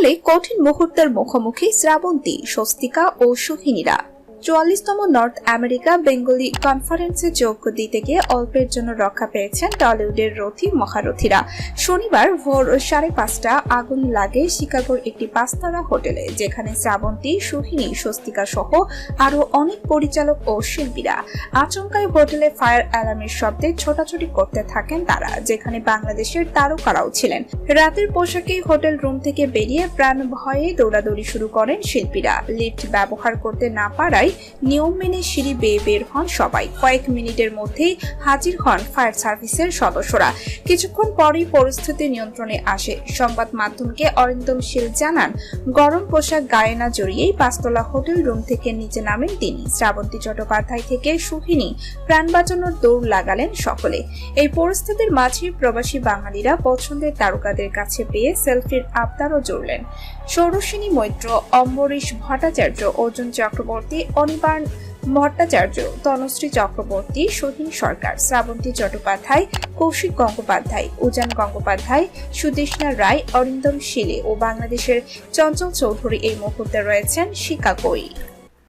আসলে কঠিন মুহূর্তের মুখোমুখি শ্রাবন্তী, স্বস্তিকা ও সুহিনীরা। 44তম নর্থ আমেরিকা বেঙ্গলি কনফারেন্সে যোগ দিতে গিয়ে অল্পের জন্য রক্ষা পেয়েছেন টলিউডের রথী মহারথীরা। শনিবার ভোর 5:30 আগুন লাগে শিকাগোর একটি 5 তারা হোটেলে, যেখানে শ্রাবন্তী, সুহিনী, স্বস্তিকা সহ আরো অনেক পরিচালক ও শিল্পীরা। আচমকাই হোটেলে ফায়ার অ্যালার্মের শব্দে ছোটাছুটি করতে থাকেন তারা, যেখানে বাংলাদেশের তারকারাও ছিলেন। রাতের পোশাকেই হোটেল রুম থেকে বেরিয়ে প্রাণ ভয়ে দৌড়াদৌড়ি শুরু করেন শিল্পীরা। লিফট ব্যবহার করতে না পারায় নিয়ম মেনে সিঁড়ি বেয়ে বের হন সবাই। কয়েক মিনিটের মধ্যেই হাজির হন ফায়ার সার্ভিসের সদস্যরা। কিছুক্ষণ পরেই পরিস্থিতি নিয়ন্ত্রণে আসে। সংবাদ মাধ্যমকে অরিন্দম শীল জানান, গরম পোশাক গায়ে না জড়িয়েই 5 তলা হোটেল রুম থেকে নিচে নামেন তিনি। শ্রাবন্তী চট্টোপাধ্যায় থেকে সুহিনী প্রাণ বাঁচানোর দৌড় লাগালেন সকলে। এই পরিস্থিতির মাঝে প্রবাসী বাঙালিরা পছন্দের তারকাদের কাছে পেয়ে সেলফির আবদারও জুড়লেন। ষোড়শিনী মৈত্র, অম্বরীশ ভট্টাচার্য, অর্জুন চক্রবর্তী, অনির্বাণ ভট্টাচার্য, তনুশ্রী চক্রবর্তী, সোহিনী সরকার, শ্রাবন্তী চট্টোপাধ্যায়, কৌশিক গঙ্গোপাধ্যায়, উজান গঙ্গোপাধ্যায়, সুদেষ্ণা রায়, অরিন্দম শীলে ও বাংলাদেশের চঞ্চল চৌধুরী এই মুহূর্তে রয়েছেন শিকাগোয়।